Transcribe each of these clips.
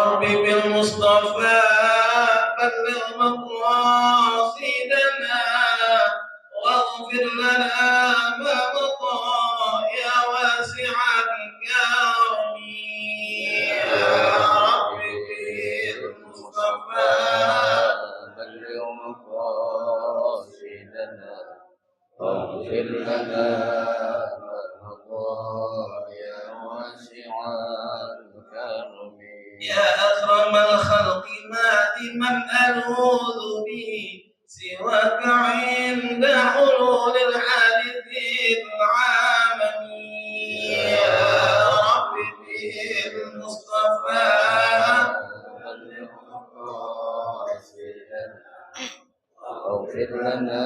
رب بالمصطفى بلغ مقاصدنا واغفر لنا ما مضى يا واسع الكرم يا رب بالمصطفى بلغ مقاصدنا واغفر لنا ما مضى يا واسع الكرم يا أكرم الخلق ما من ألوذ به سواك عند حلول الحادث العالمي يا رب بالمصطفى بلغ مقاصدنا واغفر لنا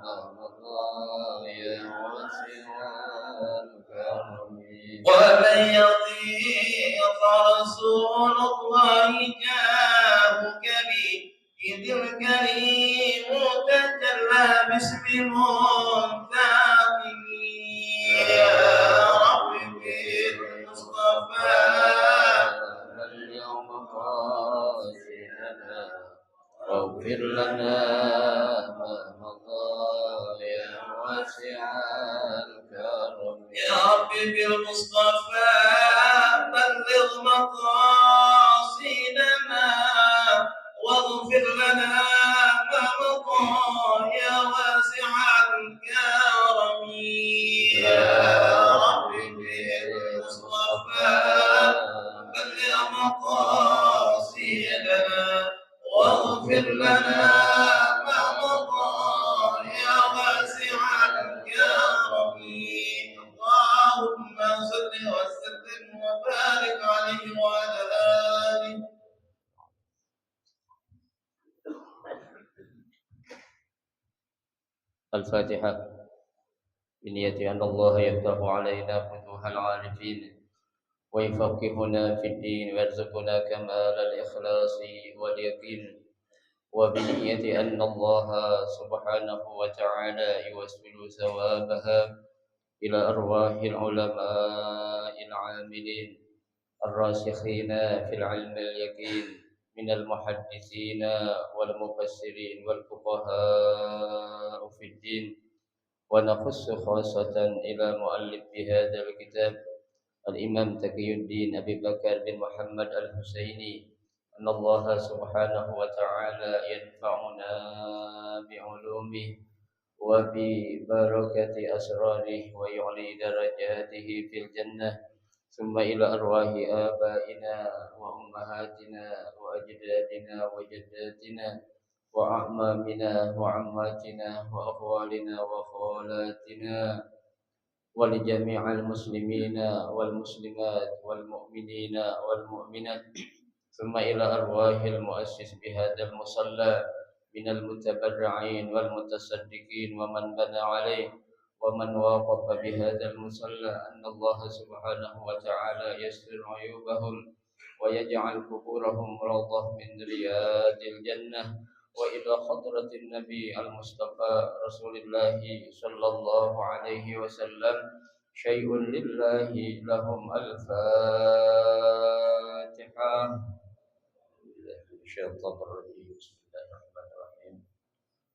ما مضى يا واسع الكرم ولن يضيق رسول الله جاهك بي إذ الكريم تجلى باسم منتقم يا رب بالمصطفى بلغ مقاصدنا واغفر لنا ما مضى يا واسع الكرم يا رب بالمصطفى بلغ مقاصدنا واغفر لنا ما مضى يا واسع الكرم يا رب بالمصطفى بلغ مقاصدنا واغفر لنا ما مضى يا واسع الكرم اللهم صل وسلم وبارك عليه وعلى آله. الفاتحة بنية أن الله يفتح علينا فتوح العارفين ويفقهنا في الدين ويرزقنا كمال الإخلاص واليقين وبنية أن الله سبحانه وتعالى يوصل ثوابها إلى أرواح العلماء العاملين الراسخين في العلم اليقين من المحدثين والمفسرين والفقهاء في الدين ونخص خاصة إلى مؤلف هذا الكتاب الإمام تقي الدين أبي بكر بن محمد الحسيني أن الله سبحانه وتعالى ينفعنا بعلومه وببركة أسراره ويعلي درجاته في الجنة ثم إلى أرواح آبائنا وأمهاتنا وأجدادنا وجداتنا وأعمامنا وعماتنا وأخوالنا وخالاتنا ولجميع المسلمين والمسلمات والمؤمنين والمؤمنات ثم إلى أرواح المؤسس بهذا المصلى من المتبرعين والمتصدقين ومن بنى عليه ومن واقف بهذا المصلى أن الله سبحانه وتعالى يستر عيوبهم ويجعل قبورهم روضة من رياض الجنة وإلى حضرة النبي المصطفى رسول الله صلى الله عليه وسلم شيء لله لهم الفاتحة. الشيطان الرجيم بسم الله الرحمن الرحيم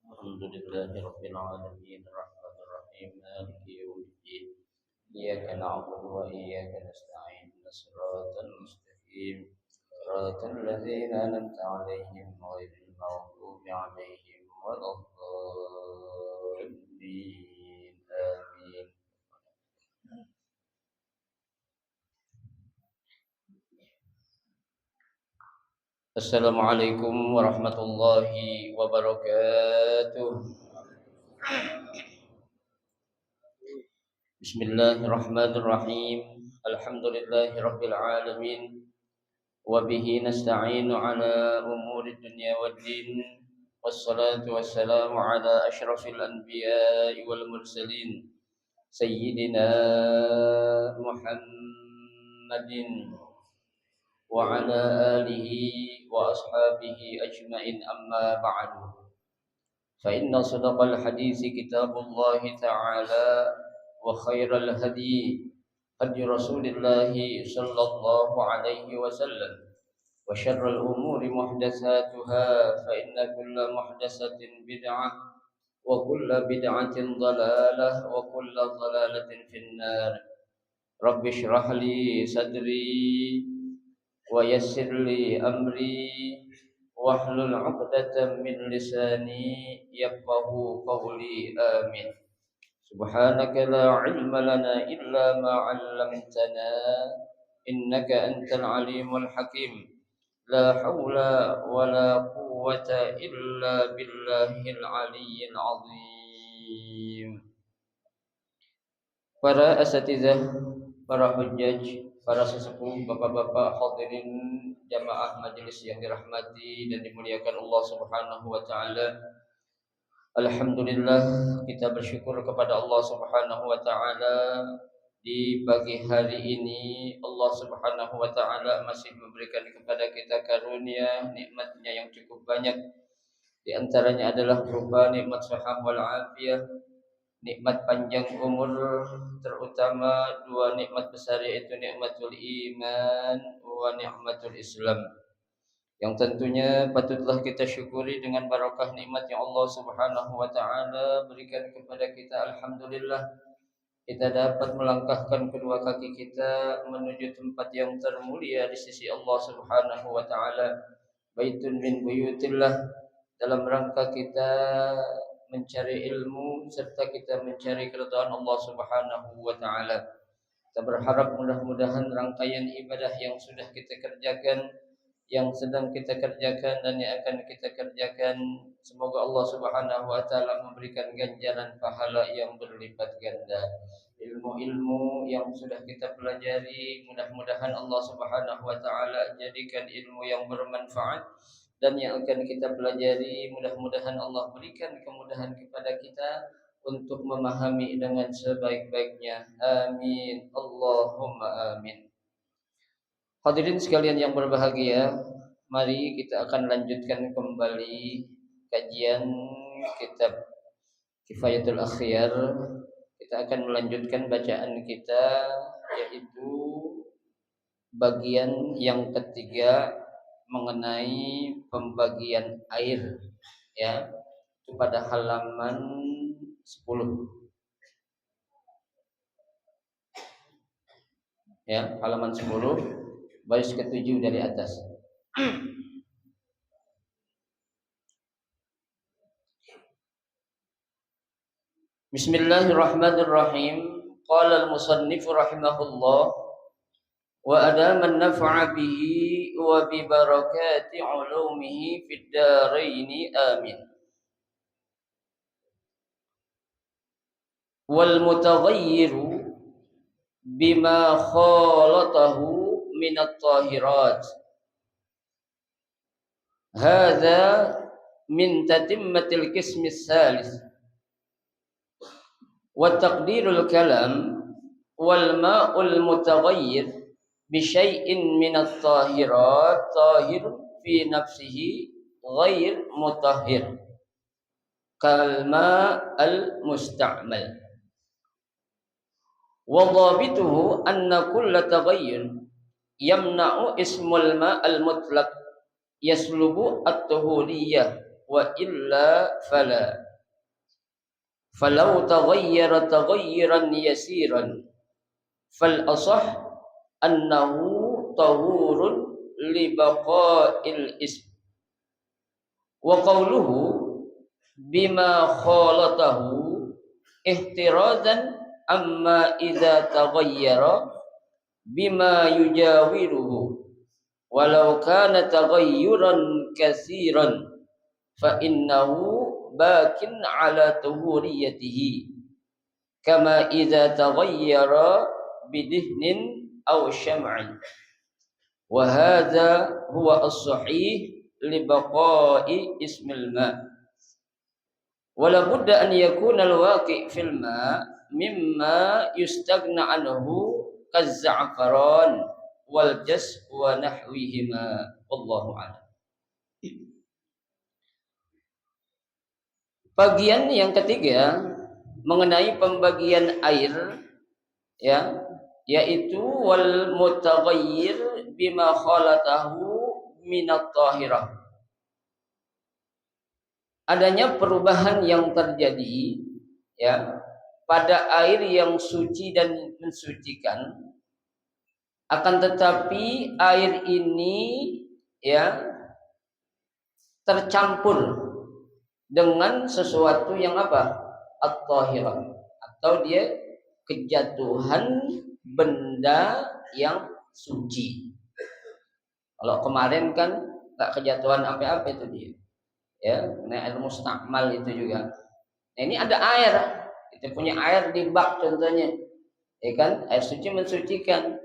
الحمد لله رب العالمين الرحمن الرحيم مالك يوم الدين إياك نعبد وإياك نستعين صراط المستقيم صراط الذين أنعمت عليهم غير المغضوب عليهم ولا الضالين آمين. Assalamualaikum warahmatullahi wabarakatuh. Bismillahirrahmanirrahim. Alhamdulillahi rabbil alamin. Wa bihi nasta'inu ala umuri dunya waddin. Wassalatu wassalamu ala ashrafil anbiya'i wal mursalin Sayyidina Muhammadin wa ala alihi wa ashabihi ajma'in amma ba'du. Fa inna sadaqal hadisi kitabullahi ta'ala wa khairal hadi hadi Rasulillah sallallahu alaihi wasallam وشر الأمور محدثاتها فإن كل محدثة بدعة وكل بدعة ضلالة وكل ضلالة في النار رب اشرح لي صدري ويسر لي أمري واحلل عقدة من لساني يفقه قولي آمين سبحانك لا علم لنا إلا ما علمتنا إنك أنت العليم الحكيم لا حول ولا قوة إلا بالله العلي العظيم. Para asatizah, para hujjaj, para sesepuh, bapak-bapak hadirin jamaah majelis yang dirahmati dan dimuliakan Allah Subhanahu wa taala. Alhamdulillah kita bersyukur kepada Allah Subhanahu wa taala di pagi hari ini Allah Subhanahu wa taala masih memberikan kepada kita karunia nikmatnya yang cukup banyak. Di antaranya adalah berupa nikmat sehat wal afiyah, nikmat panjang umur, terutama dua nikmat besar yaitu nikmatul iman wa nikmatul Islam. Yang tentunya patutlah kita syukuri dengan barakah nikmat yang Allah Subhanahu wa taala berikan kepada kita. Alhamdulillah kita dapat melangkahkan kedua kaki kita menuju tempat yang termulia di sisi Allah Subhanahu wa taala, baitun min buyutillah, dalam rangka kita mencari ilmu serta kita mencari keridhaan Allah Subhanahu wa taala. Kita berharap mudah-mudahan rangkaian ibadah yang sudah kita kerjakan, yang sedang kita kerjakan dan yang akan kita kerjakan, semoga Allah Subhanahu wa taala memberikan ganjaran pahala yang berlipat ganda. Ilmu-ilmu yang sudah kita pelajari mudah-mudahan Allah Subhanahu wa taala jadikan ilmu yang bermanfaat, dan yang akan kita pelajari mudah-mudahan Allah berikan kemudahan kepada kita untuk memahami dengan sebaik-baiknya. Amin. Allahumma amin. Hadirin sekalian yang berbahagia, mari kita akan lanjutkan kembali kajian kitab Kifayatul Akhyar. Kita akan melanjutkan bacaan kita, yaitu bagian yang ketiga mengenai pembagian air, ya, itu pada halaman 10. Ya, halaman 10 baris ke-7 dari atas. Bismillahirrahmanirrahim. Qala al-musannif rahimahullah wa adama an-naf'a bihi wa bi barakati 'ulumihi fid darain amin. Wal mutaghayyiru bima khalatahu min at-tahirat hadza min tatimmatil qismi salis wa taqdirul kalam wal ma'ul mutaghayyir bi syai'in min at-tahirat tahir fi nafsihi ghair mutahhir kal ma'al musta'mal wa dhabituhu anna kulla taghayyur yamna'u ismul ma'al mutlaq yaslubu at-tuhuriyah wa illa fala falau taghayyara taghayyuran yasiran fal asah annahu tahurun li baqa'il ism wa qawluhu bima khalatahu ihtirazan amma idza taghayyara bima yujawiruhu walau kana taghayyuran katsiran fa innahu bakin ala tuhuriyatihi kama idza taghayyara bidihnin aw syam'in wa hadza huwa as-sahih li baqa'i ismil ma wa la budda an yakuna al-waqi' fil ma mimma yustaghna anhu kaz-za'faran wal jas wa nahwihima wallahu a'lam. Bagian yang ketiga mengenai pembagian air, ya, yaitu wal mutaghayyir bima khalatahu minat tahirah. Adanya perubahan yang terjadi ya pada air yang suci dan mensucikan, akan tetapi air ini ya tercampur dengan sesuatu yang apa? At-tahirah, atau dia kejatuhan benda yang suci. Kalau kemarin kan tak kejatuhan apa-apa itu dia. Ya, air mustakmal itu juga. Nah, ini ada air. Kita punya air di bak contohnya. Ya kan? Air suci mensucikan.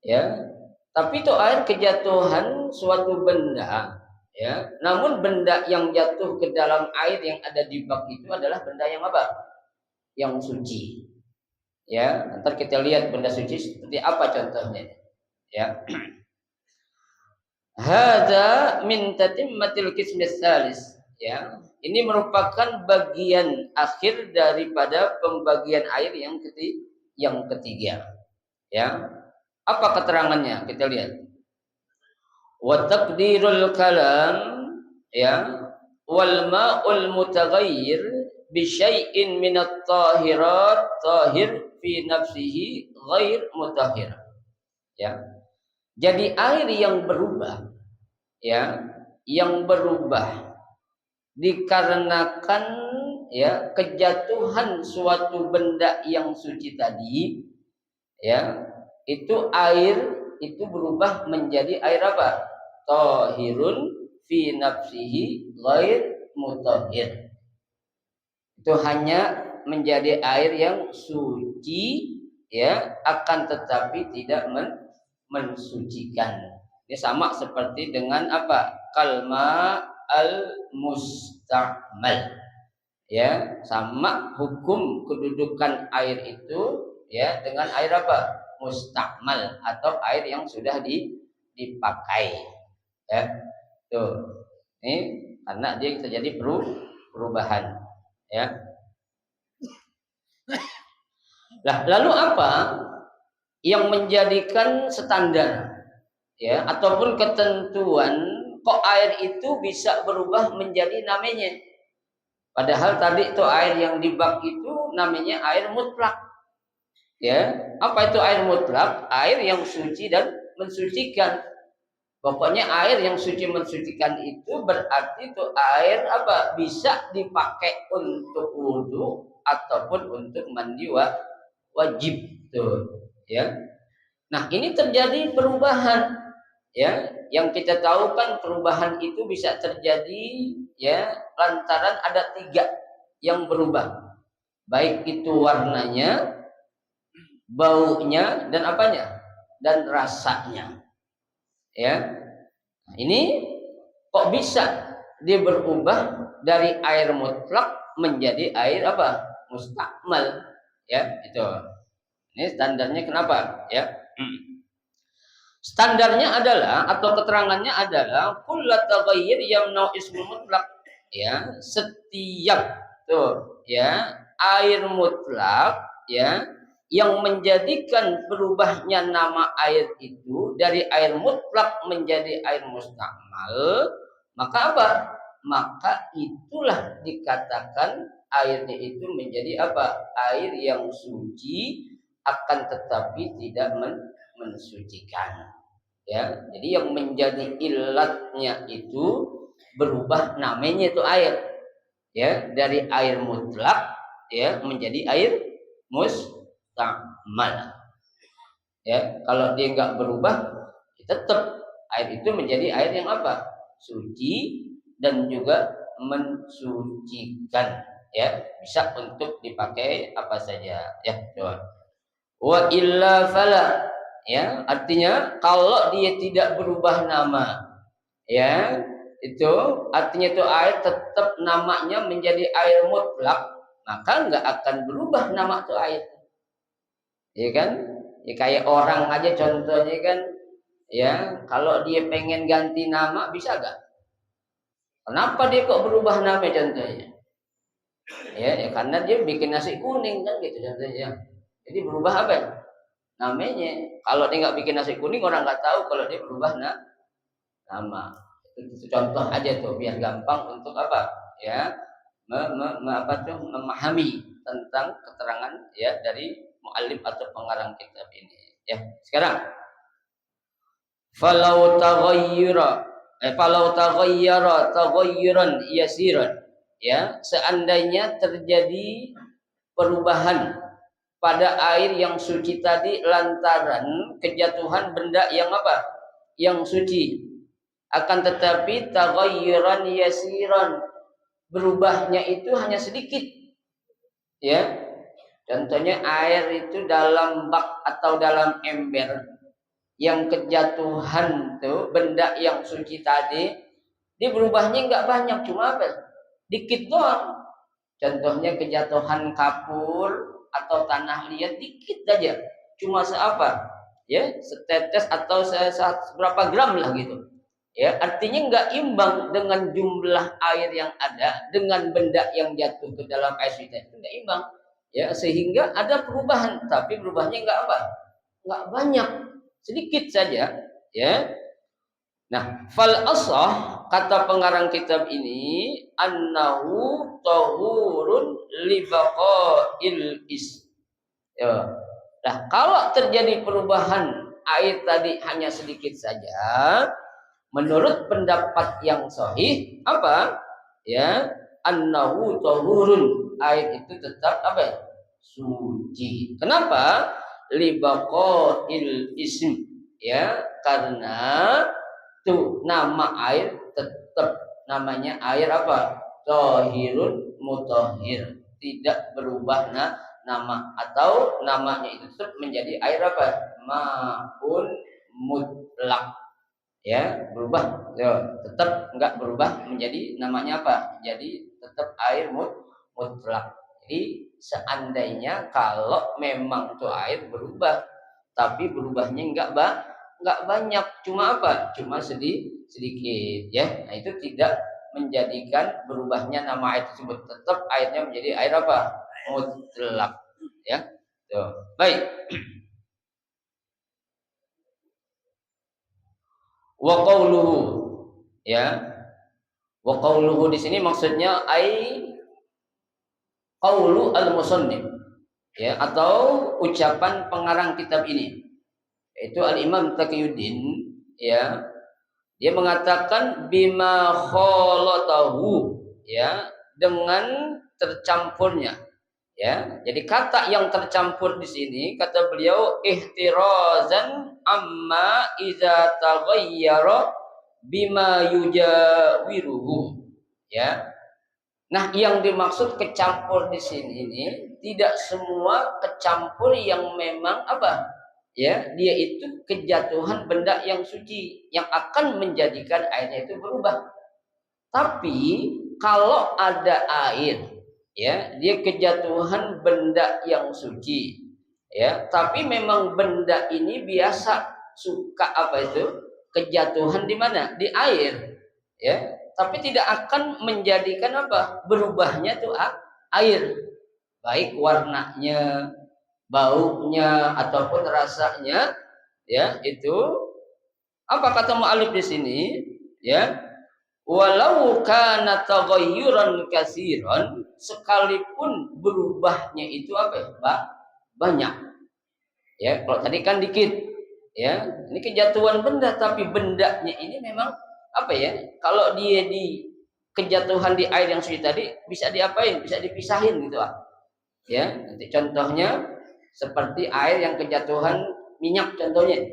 Ya. Tapi itu air kejatuhan suatu benda, ya. Namun benda yang jatuh ke dalam air yang ada di bak itu adalah benda yang apa? Yang suci. Ya, ntar kita lihat benda suci seperti apa contohnya. Ya. Hadza min tatimmatil qismis salis. Ya, ini merupakan bagian akhir daripada pembagian air yang ketiga. Ya. Apa keterangannya? Kita lihat. Wa taqdirul kalam ya wal ma'ul mutaghayyir bi syai'in min at-tahirat tahir fi nafsihi ghair mutahhir. Ya. Jadi air yang berubah ya, yang berubah dikarenakan ya kejatuhan suatu benda yang suci tadi, ya, itu air itu berubah menjadi air apa? Tahirun fi nafsihi ghair mutahhir. Itu hanya menjadi air yang suci ya, akan tetapi tidak mensucikan. Ini sama seperti dengan apa? Kalma al-mustakmal. Ya, sama hukum kedudukan air itu ya dengan air apa? Mustakmal atau air yang sudah dipakai. Ya. Tuh. Ini karena dia terjadi perubahan. Ya. Nah, lalu apa yang menjadikan standar ya ataupun ketentuan kok air itu bisa berubah menjadi namanya? Padahal tadi itu air yang di bak itu namanya air mutlak. Ya, apa itu air mutlak? Air yang suci dan mensucikan. Pokoknya air yang suci mensucikan itu berarti itu air apa? Bisa dipakai untuk wudu ataupun untuk mandi wajib tuh, ya. Nah, ini terjadi perubahan, ya. Yang kita tahu kan perubahan itu bisa terjadi, ya, lantaran ada 3 yang berubah, baik itu warnanya, baunya, dan apanya, dan rasanya, ya. Nah, ini kok bisa dia berubah dari air mutlak menjadi air apa? Mustakmal, ya, itu. Ini standarnya kenapa? Ya. Standarnya adalah atau keterangannya adalah kullu taghayyir yamna'u ismul mutlak. Ya, setiap tuh ya air mutlak ya yang menjadikan berubahnya nama air itu dari air mutlak menjadi air mustakmal, maka apa? Maka itulah dikatakan airnya itu menjadi apa? Air yang suci akan tetapi tidak mensucikan. Ya, jadi yang menjadi ilatnya itu berubah namanya itu air. Ya, dari air mutlak ya menjadi air mustakmal. Ya, kalau dia enggak berubah, tetap air itu menjadi air yang apa? Suci dan juga mensucikan. Ya, bisa untuk dipakai apa saja. Ya, coba. Wa illa fala, ya, artinya kalau dia tidak berubah nama, ya, itu artinya itu air tetap namanya menjadi air mutlak, maka enggak akan berubah nama itu air. Ya kan? Ya kayak orang aja contohnya kan, ya, kalau dia pengen ganti nama bisa enggak? Kenapa dia kok berubah nama contohnya? Ya karena dia bikin nasi kuning kan gitu contohnya. Jadi berubah apa namanya? Kalau dia nggak bikin nasi kuning, orang nggak tahu kalau dia berubah nama. Itu contoh aja tuh biar gampang untuk apa? Ya, memahami tentang keterangan ya dari muallif atau pengarang kitab ini. Ya, sekarang falau taghayyara taghayyuran yasiran, ya, seandainya terjadi perubahan pada air yang suci tadi lantaran kejatuhan benda yang apa? Yang suci. Akan tetapi taghayyuran yasiran, berubahnya itu hanya sedikit. Ya. Contohnya air itu dalam bak atau dalam ember yang kejatuhan tuh benda yang suci tadi, dia berubahnya nggak banyak, cuma apa? Dikit doang. Contohnya kejatuhan kapur atau tanah liat dikit aja, cuma seapa? Ya, setetes atau seberapa gram lah gitu. Ya, artinya nggak imbang dengan jumlah air yang ada dengan benda yang jatuh ke dalam air suci itu nggak imbang. Ya, sehingga ada perubahan, tapi berubahnya nggak apa? Nggak banyak, sedikit saja. Ya. Nah, fal asah, kata pengarang kitab ini, annahu tahurun li baqa'il is. Ya. Nah, kalau terjadi perubahan air tadi hanya sedikit saja, menurut pendapat yang sahih apa? Ya, annahu tahurun, air itu tetap apa? Suci. Kenapa? Li baqa'il ism. Ya, karena tuh nama air tetap namanya air apa? Tahirun mutahhir, tidak berubah nama atau namanya itu tetap menjadi air apa? Ma'un mutlak. Ya, berubah. Ya, tetap enggak berubah menjadi namanya apa? Jadi tetap air mutlak. Jadi seandainya kalau memang tuh air berubah, tapi berubahnya enggak banyak, cuma apa? Cuma sedikit ya. Nah, itu tidak menjadikan berubahnya nama air tersebut, tetap airnya menjadi air apa? Mutlak ya. Tuh. Baik. Wa qauluhu, ya. Wa qauluhu di sini maksudnya ai qaulu al-musannif, ya, atau ucapan pengarang kitab ini, yaitu Al-Imam Taqiyuddin, ya. Dia mengatakan bima khalatahu, ya, dengan tercampurnya, ya. Jadi kata yang tercampur di sini kata beliau ihtirazan amma iza taghayyara bima yujawiruhu, ya. Nah, yang dimaksud kecampur di sini ini tidak semua kecampur yang memang apa? Ya, dia itu kejatuhan benda yang suci yang akan menjadikan airnya itu berubah. Tapi kalau ada air, ya, dia kejatuhan benda yang suci, ya, tapi memang benda ini biasa suka apa itu? Kejatuhan di mana? Di air, ya. Tapi tidak akan menjadikan apa? Berubahnya tuh air, baik warnanya, baunya ataupun rasanya, ya, itu apa kata mu'alif di sini, ya, walau kana taghayyuran katsiran, sekalipun berubahnya itu apa? Banyak. Ya, kalau tadi kan dikit, ya. Ini kejatuhan benda, tapi bendanya ini memang apa ya? Kalau dia di kejatuhan di air yang suci tadi bisa diapain? Bisa dipisahin gitu ah. Ya, nanti contohnya seperti air yang kejatuhan minyak contohnya,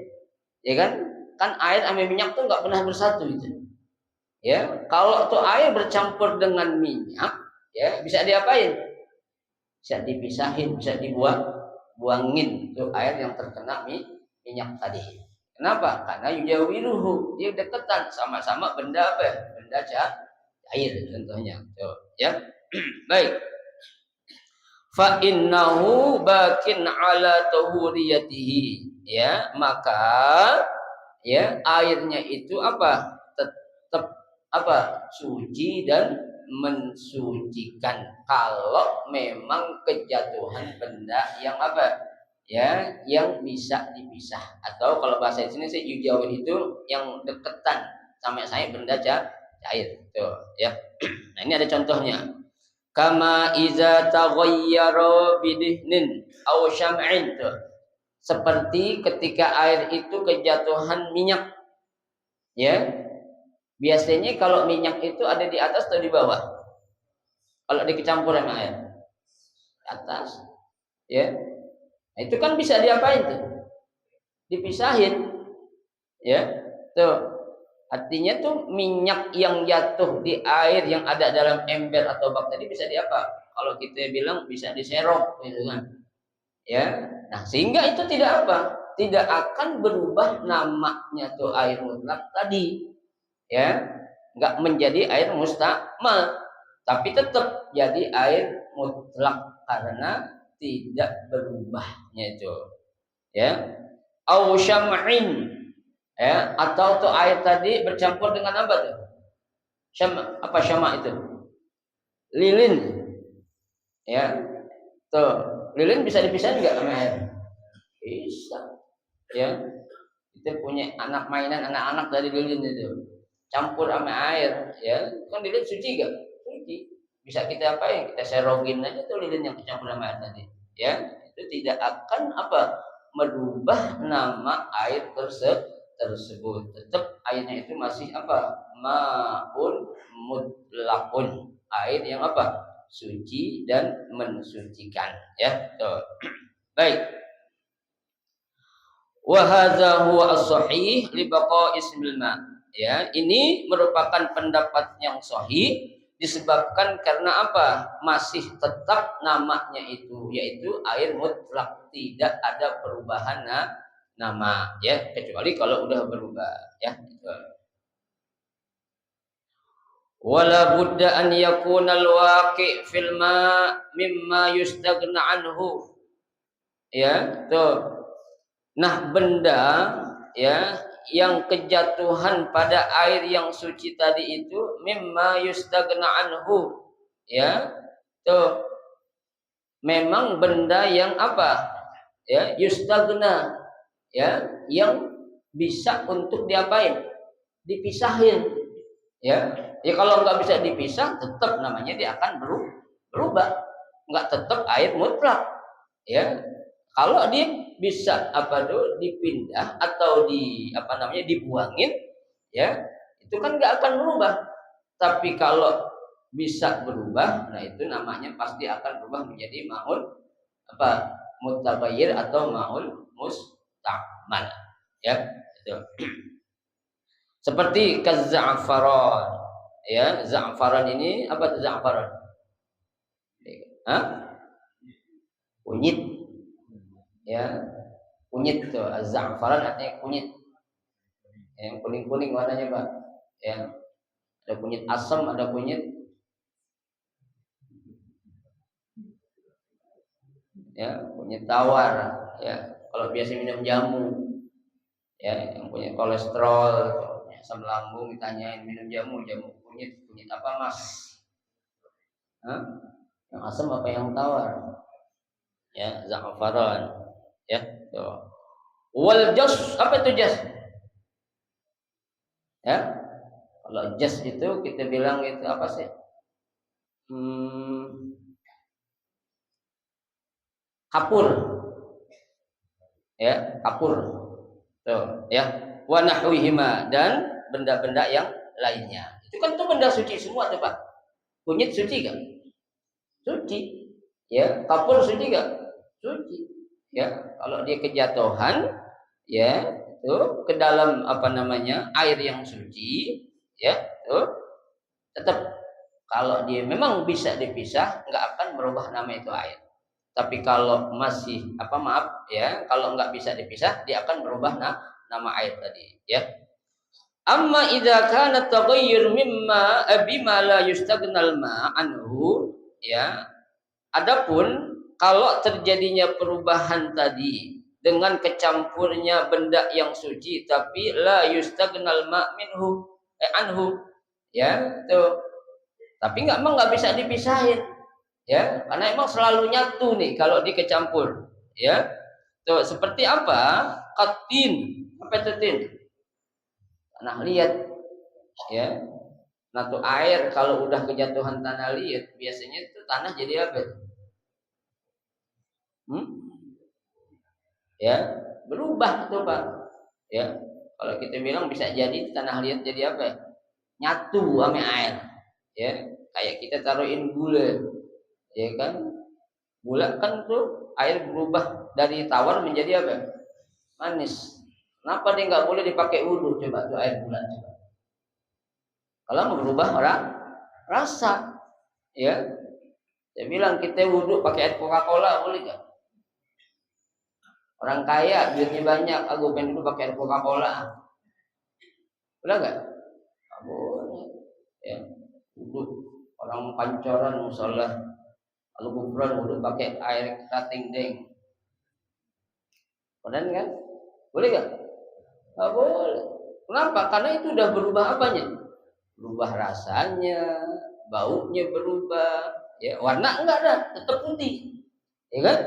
ya kan? Kan air sama minyak tuh nggak pernah bersatu gitu. Ya, kalau tuh air bercampur dengan minyak, ya bisa diapain? Bisa dipisahin, bisa buangin tuh air yang terkena minyak tadi. Kenapa? Karena yujawiruhu, dia deketan sama-sama benda apa? Benda cair contohnya. Tuh, ya. Baik. Fa innahu bakin ala tahuriyatihi, ya, maka ya airnya itu apa? Tetap apa? Suci dan mensucikan kalau memang kejatuhan benda yang apa? Ya, yang bisa dipisah, atau kalau bahasa sini sih yujawir itu yang deketan, sampai saya benda cair. Tuh, ya. Nah, ini ada contohnya. Kama iza taghayyara bidihnin aw syam'in. Tuh. Seperti ketika air itu kejatuhan minyak. Ya. Biasanya kalau minyak itu ada di atas atau di bawah? Kalau dikecampur sama air. Di atas. Ya. Nah, itu kan bisa diapain tuh? Dipisahin. Ya. Tuh. Artinya tuh minyak yang jatuh di air yang ada dalam ember atau bak tadi bisa diapa? Kalau kita bilang bisa diserok gitu kan. Ya. Nah, sehingga itu tidak apa? Tidak akan berubah namanya tuh air mutlak tadi. Ya. Enggak menjadi air mustakmal, tapi tetap jadi air mutlak karena tidak berubahnya itu. Ya. Au syam'in. Ya, atau tuh air tadi bercampur dengan apa tuh? Apa syama itu? Lilin. Ya. Tuh, lilin bisa dipisahin enggak sama air? Bisa. Ya. Kita punya anak mainan anak-anak dari lilin itu. Campur sama air, ya. Kan lilin suci enggak? Suci. Bisa kita apain? Kita serogin aja tuh lilin yang kecampur sama air tadi. Ya. Itu tidak akan apa? Merubah nama air tersebut. Tetap airnya itu masih apa? Ma'un mutlaqun, air yang apa? Suci dan mensucikan, ya. Tuh. Baik. Wa hadza huwa as-sahih li baqa'i ismil ma. Ya, ini merupakan pendapat yang sahih disebabkan karena apa? Masih tetap namanya itu yaitu air mutlak, tidak ada perubahan nama, ya, kecuali kalau udah berubah, ya. Wala budda an yakuna al-waqi' fil ma mimma yustaghna anhu. Ya, tuh. Nah, benda ya yang kejatuhan pada air yang suci tadi itu mimma yustaghna anhu. Ya, tuh. Memang benda yang apa? Ya, yustaghna, ya, yang bisa untuk diapain? Dipisahin, ya. Ya kalau nggak bisa dipisah, tetap namanya dia akan berubah, nggak tetap air mutlak, ya. Kalau dia bisa apa tuh dipindah atau dibuangin, ya, itu kan nggak akan berubah. Tapi kalau bisa berubah, nah itu namanya pasti akan berubah menjadi ma'un apa? Mutaghayyir atau ma'un mustakmal, ya. Itu. Seperti kaza'faran, ya. Za'faran ini apa itu za'faran? Hah? Kunyit, ya. Kunyit itu za'faran artinya kunyit, yang kuning-kuning warnanya, Pak, ya. Ada kunyit asam, ada kunyit, ya, kunyit tawar, ya. Kalau biasa minum jamu, ya, yang punya kolesterol, asam lambung, ditanyain minum jamu kunyit apa, Mas? Hah? Yang asam apa yang tawar? Ya, za'faran, ya. Tuh. Wal jas, apa itu jas? Ya. Kalau jas itu kita bilang itu apa sih? Kapur. Ya, kapur. Tuh, ya. Wa nahwihima, dan benda-benda yang lainnya. Itu kan tuh benda suci semua tuh, Pak. Kunyit suci kan? Suci. Ya, kapur suci kan? Suci. Ya, kalau dia kejatuhan, ya, itu ke dalam air yang suci, ya, tuh tetap kalau dia memang bisa dipisah, nggak akan berubah nama itu air. Tapi kalau masih kalau nggak bisa dipisah, dia akan berubah nama air tadi, ya. Amma idza kana taghayyur mimma bima la yustaghnal ma anhu, ya. Adapun kalau terjadinya perubahan tadi dengan kecampurnya benda yang suci tapi la yustaghnal ma minhu anhu, ya, tuh. Tapi nggak bisa dipisahin, ya, karena emang selalu nyatu nih kalau dikecampur, ya. Tuh, seperti apa? Qatin. Apa itu tin? Tanah liat, Ya. Nah tuh air kalau udah kejatuhan tanah liat biasanya itu tanah jadi apa? Ya, berubah tuh Pak. Ya. Kalau kita bilang bisa jadi tanah liat jadi apa? Nyatu sama air. Ya, kayak kita taruhin gula. Ya kan? Gula kan tuh air berubah dari tawar menjadi apa? Manis. Kenapa dia nggak boleh dipakai wudhu? Coba tuh air gula coba. Kalau mau berubah orang rasa, ya. Saya bilang kita wudhu pakai air Coca-Cola boleh nggak? Orang kaya duitnya banyak, aku pengen dulu pakai air Coca-Cola. Boleh nggak? Nggak boleh. Ya, wudhu orang pancoran musola, kalau kuburan wudhu pakai air kerating deng. Kemudian kan? Boleh nggak? Nggak boleh. Kenapa? Karena itu udah berubah apanya? Berubah rasanya, baunya berubah, ya warna enggak ada, tetap putih, ya kan?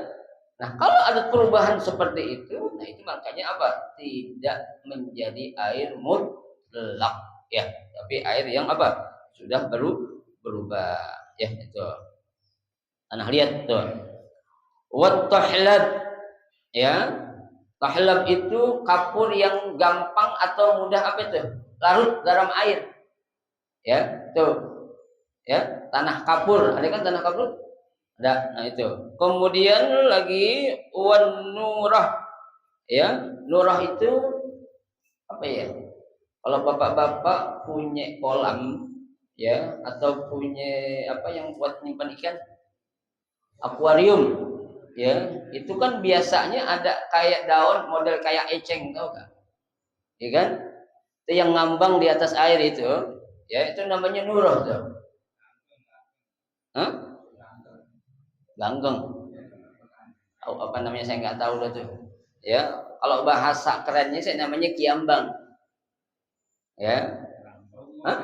Nah kalau ada perubahan seperti itu, nah itu makanya apa? Tidak menjadi air mutlak, ya, tapi air yang apa? Sudah berubah, ya itu. Tanah liat tuh. Wat tahlab, ya. Tahlab itu kapur yang gampang atau mudah apa itu? Larut dalam air. Ya, tuh. Ya, tanah kapur. Ada kan tanah kapur? Ada. Nah, itu. Kemudian lagi wan nurah. Ya, nurah itu apa ya? Kalau bapak-bapak punya kolam ya atau punya apa yang buat nyimpan ikan? Akuarium. Ya, itu kan biasanya ada kayak daun model kayak eceng, tahu kan? Ya kan? Itu yang ngambang di atas air itu, ya itu namanya nurah tuh. Hah? Langgeng. Tahu apa namanya saya nggak tahu lah tuh. Ya, kalau bahasa kerennya saya namanya kiambang. Ya. Hah?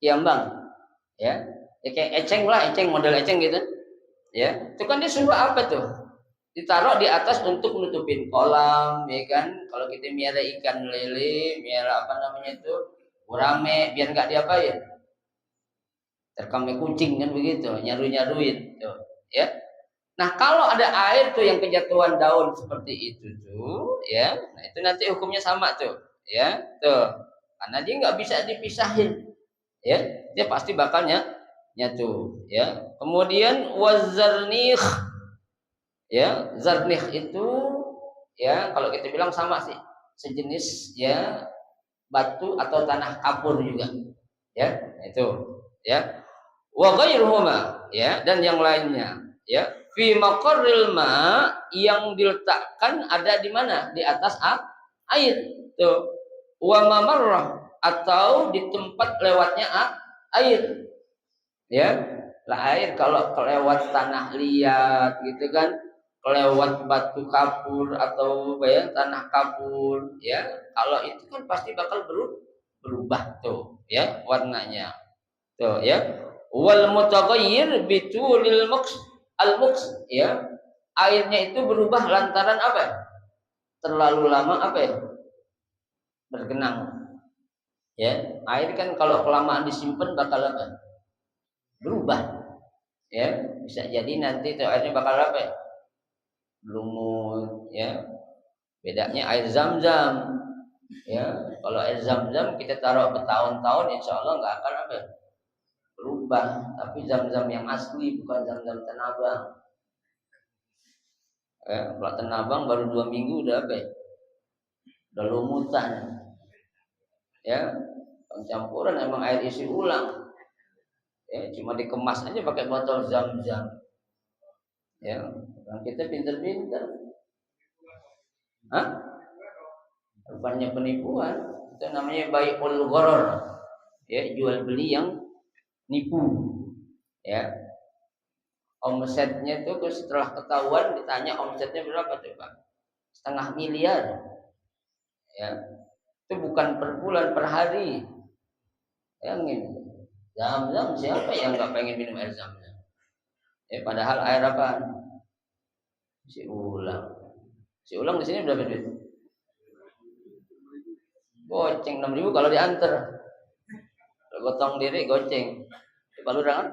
Kiambang. Ya. Ya kayak eceng lah, eceng model eceng gitu. Ya. Itu kan dia suruh apa tuh? Ditaruh di atas untuk nutupin kolam, ya kan? Kalau kita miara ikan lele, miara apa namanya itu, gurame, biar nggak diapain. Terkamnya kucing kan begitu, nyaruin tuh, ya. Nah kalau ada air tuh yang kejatuhan daun seperti itu tuh, ya, nah itu nanti hukumnya sama tuh, ya, tuh, karena dia nggak bisa dipisahin, ya, dia pasti bakalnya nyatu, ya. Kemudian wazarnih, ya, zarnih itu, ya, kalau kita bilang sama sih, sejenis ya batu atau tanah kapur juga, ya, itu, ya. Wa ghairuhuma, ya, dan yang lainnya, ya, fi maqarril ma yang diletakkan ada di mana? Di atas air. Tuh. Wa mamarrah atau di tempat lewatnya air. Ya. Lah air kalau kelewat tanah liat gitu kan, kelewat batu kapur atau ya, tanah kapur, ya. Kalau itu kan pasti bakal berubah tuh, ya, warnanya. Tuh, ya. Wal mutaghayyir bitulil muks, ya. Airnya itu berubah lantaran apa? Terlalu lama apa ya? Bergenang. Ya, air kan kalau kelamaan disimpan bakal apa? Berubah. Ya, bisa jadi nanti tuh airnya bakal apa ya? Lumut, ya. Bedanya air Zam-Zam. Ya, kalau air Zam-Zam kita taruh bertahun-tahun insya Allah nggak akan apa? Berubah, tapi Zam-Zam yang asli bukan Zam-Zam Tanah Abang. Kalau Tanah Abang baru 2 minggu udah apa ya? Udah lumutan, ya. Campuran emang air isi ulang, ya, cuma dikemas aja pakai botol Zam-Zam, ya. Dan kita pinter-pinter, bukannya penipuan, itu namanya bai'ul gharar, ya, jual beli yang nipu, ya. Omsetnya itu setelah ketahuan ditanya omsetnya berapa coba? 500 miliar, ya. Itu bukan per bulan, per hari. Bayangin. Zam-Zam, siapa yang nggak pengen minum air Zam-Zam? Ya padahal air apa? Si ulang. Si ulang di sini berapa duit? Goceng 6.000 kalau diantar. gotong diri goceng. Baluran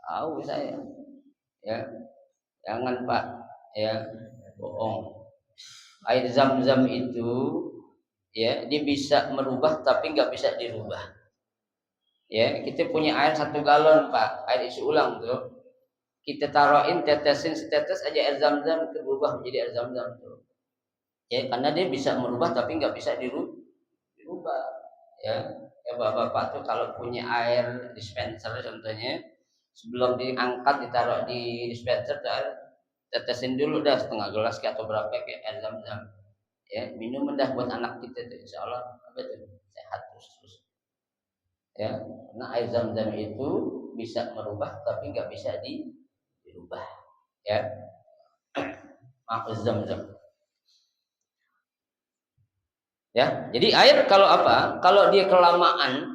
tahu saya. Ya. Jangan Pak, ya, bohong. Air Zam-Zam itu ya, dia bisa merubah tapi nggak bisa dirubah. Ya, kita punya air 1 galon Pak, air isi ulang tuh. Kita taruhin tetesin setetes aja air Zam-Zam itu berubah menjadi air Zam-Zam tuh. Ya, karena dia bisa merubah tapi nggak bisa dirubah. Ya, bapak-bapak tuh kalau punya air dispenser contohnya, sebelum diangkat ditaruh di dispenser tetesin dulu dah setengah gelas atau berapa kayak air Zam-Zam. Ya, minum dah buat anak kita tuh insya Allah apa tuh sehat terus. Ya, karena air Zam-Zam itu bisa merubah tapi nggak bisa dirubah. Ya, maaf Zam-Zam. Ya, jadi air kalau apa? Kalau dia kelamaan,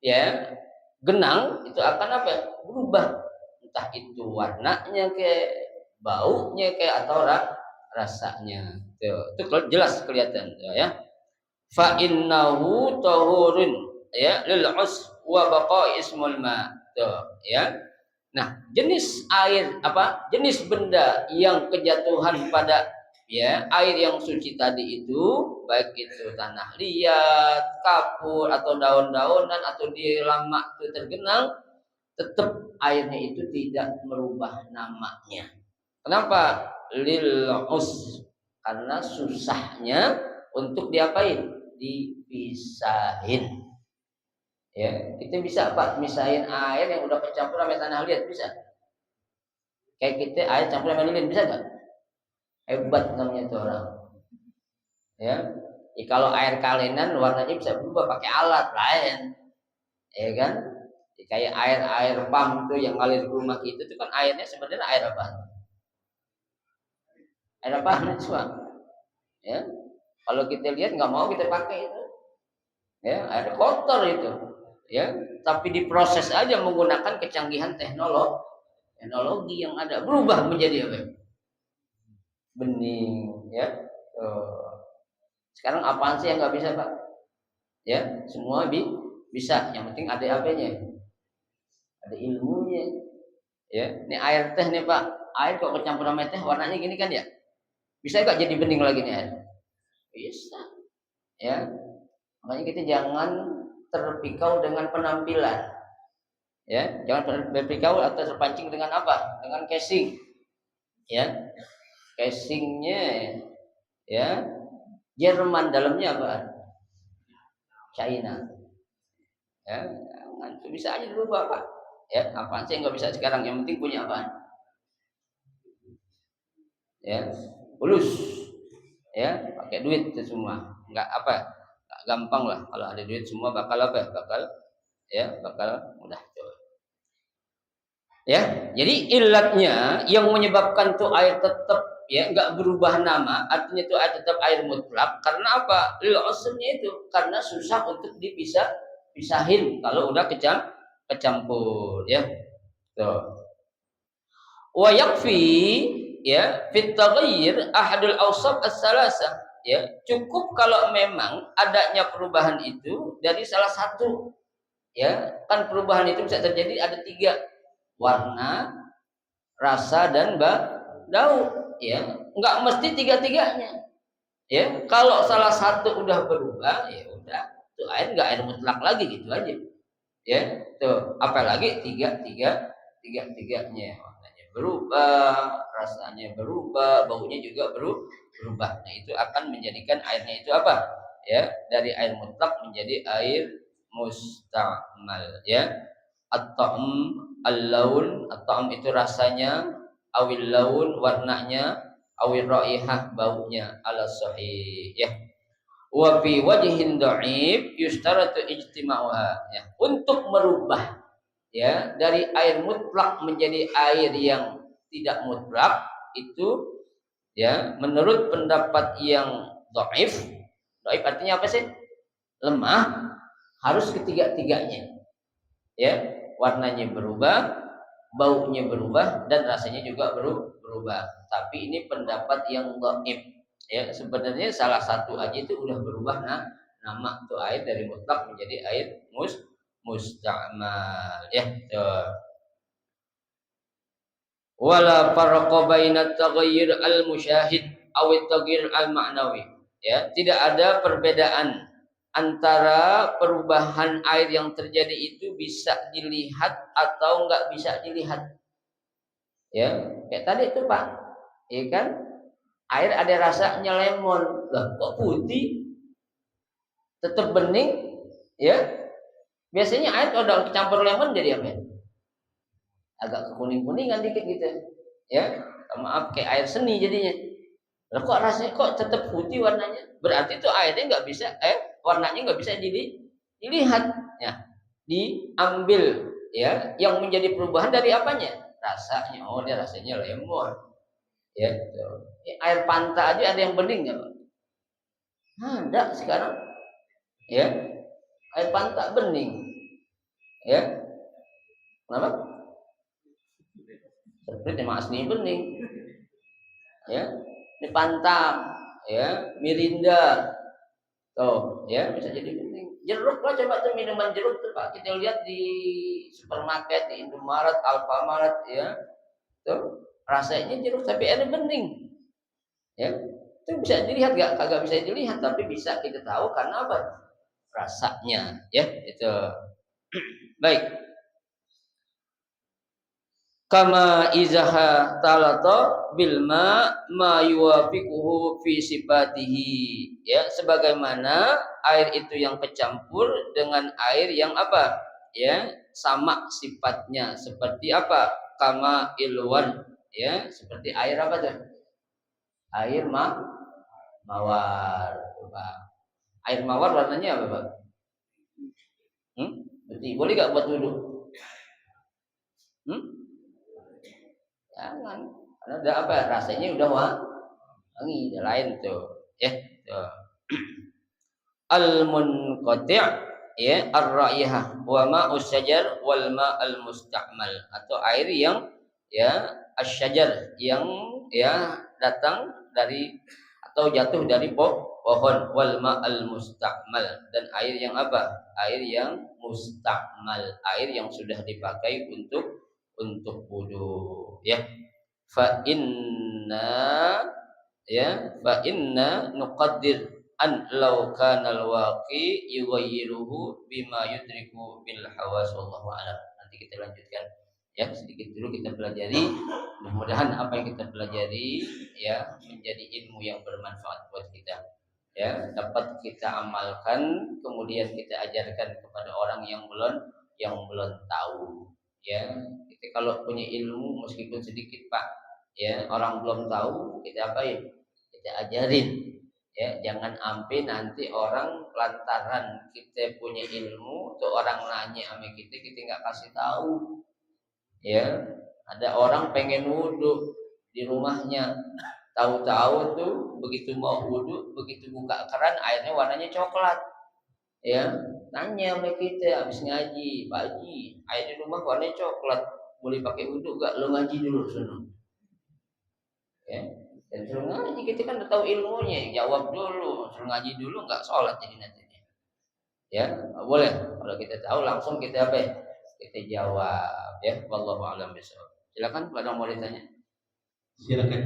ya genang itu akan apa? Berubah, entah itu warnanya kayak baunya kayak atau rasanya. Itu jelas kelihatan ya. Fa innahu tahurun ya lil us wa baqa ismul ma. Ya. Nah, jenis air apa? Jenis benda yang kejatuhan pada ya air yang suci tadi itu, baik itu tanah liat, kapur atau daun-daunan atau dia lama itu tergenang, tetap airnya itu tidak merubah namanya. Kenapa? Lil us, karena susahnya untuk diapain? Dipisahin. Ya, kita bisa Pak misahin air yang udah kecampur sama tanah liat, bisa. Kayak kita air campur sama lilin, bisa nggak? Hebat namanya itu orang. Ya, kalau air kalinan warnanya bisa berubah pakai alat lain, ya kan? Kayak air pam itu yang ngalir ke rumah kita itu kan airnya sebenarnya air apa? Air apa? Ya, kalau kita lihat nggak mau kita pakai itu, ya air kotor itu, ya. Tapi diproses aja menggunakan kecanggihan teknologi yang ada, berubah menjadi apa? Bening, ya. Sekarang apaan sih yang nggak bisa Pak? Ya, semua bisa. Yang penting ada apanya? Ada ilmunya. Ya, ini air teh nih Pak. Air kok kecampur sama teh warnanya gini kan ya? Bisa nggak jadi bening lagi nih air? Bisa. Ya, makanya kita jangan terpikau dengan penampilan. Ya, jangan berpikau atau terpancing dengan apa? Dengan casing. Ya, casingnya ya Jerman, dalamnya apa? China. Ya, itu bisa aja berubah Pak. Ya, apaan sih yang nggak bisa sekarang? Yang penting punya apa? Ya, fulus. Ya, pakai duit itu semua. Nggak apa? Nggak gampang lah. Kalau ada duit semua bakal apa? Bakal mudah. Ya, jadi ilatnya yang menyebabkan tuh air tetap ya nggak berubah nama, artinya tuh air tetap air mutlak karena apa? Lil usnya itu karena susah untuk pisahin kalau udah kecampur ya. Tuh. Wa yakfi ya fit taghayyur ahadul awsaf as-salasa ya, cukup kalau memang adanya perubahan itu dari salah satu ya, kan perubahan itu bisa terjadi ada 3, warna, rasa dan bau ya, nggak mesti 3-tiganya ya. Kalau salah satu udah berubah ya udah, tuh air nggak air mutlak lagi gitu aja ya. Tuh apalagi tiganya warnanya berubah, rasanya berubah, baunya juga berubah. Nah itu akan menjadikan airnya itu apa ya, dari air mutlak menjadi air mustamal ya. At-ta'am al-laun, at-ta'am itu rasanya, awil laun warnanya, awil raihah baunya, ala sahih ya. Wa fi wajhin dha'if yustaratu ijtima'uha ya. Untuk merubah ya dari air mutlak menjadi air yang tidak mutlak itu ya, menurut pendapat yang dhaif artinya apa sih? Lemah, harus ketiga-tiganya ya, warnanya berubah, baunya berubah, dan rasanya juga berubah. Tapi ini pendapat yang dhaif ya. Sebenarnya salah satu aja itu udah berubah nama tuh air dari mutlak menjadi air musta'mal. Ya, tuh. Wala farqa baina taghayyur al-musyahid aw at-taghayyur al-ma'nawi. Ya, tidak ada perbedaan antara perubahan air yang terjadi itu bisa dilihat atau enggak bisa dilihat. Ya, kayak tadi itu Pak. Ya kan? Air ada rasanya lemon. Lah, kok putih? Tetap bening, ya. Biasanya air kalau udah campur lemon jadi apa ya? Agak kekuning-kuningan dikit gitu. Ya, maaf kayak air seni jadinya. Lah kok rasanya kok tetap putih warnanya? Berarti itu airnya nggak bisa warnanya nggak bisa dilihat. Ya, diambil ya yang menjadi perubahan dari apanya? Rasanya. Oh, dia rasanya lemon. Ya, gitu. Air pantai aja ada yang bening nggak, Pak? Ada sekarang. Ya, air pantai bening. Ya, kenapa? Seperti emang asli bening. Ya, ini pantam, ya, mirinda, tuh, ya bisa jadi bening. Jeruk lah, coba tuh minuman jeruk tuh Pak, kita lihat di supermarket, di Indomaret, Alfamaret, ya, tuh rasanya jeruk tapi ada bening, ya, itu bisa dilihat gak? Kagak bisa dilihat, tapi bisa kita tahu karena apa? Rasanya, ya, itu. Baik. Kama izaha talata bilma ma yuwafiquhu fi sifatihi, ya, sebagaimana air itu yang kecampur dengan air yang apa, ya, sama sifatnya. Seperti apa? Kama ilwan, ya, seperti air apa tuh? Air mawar, Pak. Air mawar warnanya apa, Pak? Berarti boleh gak buat wudhu? Jangan, karena udah apa, rasanya udah wangi, udah lain tuh, ya, tuh. Al munqati' ya ar-raihah wa ma'us syajar wal ma'al musta'mal, atau air yang ya asyajar yang ya datang dari atau jatuh dari pohon, wal ma'al musta'mal, dan air yang apa? Air yang musta'mal, air yang sudah dipakai untuk wudu, ya. Fa inna nuqaddir an law kana al-waqi yughayyiruhu bima yudriku bil hawas, wallahu a'lam. Nanti kita lanjutkan, ya, sedikit dulu kita pelajari. Mudah-mudahan apa yang kita pelajari ya menjadi ilmu yang bermanfaat buat kita, ya, dapat kita amalkan, kemudian kita ajarkan kepada orang yang belum tahu, ya. Kita kalau punya ilmu meskipun sedikit Pak, ya, orang belum tahu, kita apain? Kita ajarin, ya. Jangan sampai nanti orang lantaran kita punya ilmu tuh orang nanya sama kita nggak kasih tahu, ya. Ada orang pengen wudhu di rumahnya, tahu-tahu tuh begitu mau wudhu, begitu buka keran airnya warnanya coklat, ya. Tanya sama kita habis ngaji, Pak Haji, air di rumah warnanya coklat, boleh pakai wudhu gak? Lo ngaji dulu sono, ya. Dan suruh ngaji, kita kan udah tahu ilmunya, jawab dulu, suruh ngaji dulu nggak sholat jadi nanti, ya. Boleh kalau kita tahu langsung kita apa ya? Kita jawab, ya. Wallahu a'lam bishawab. Silakan kalau mau ditanya. Silakan.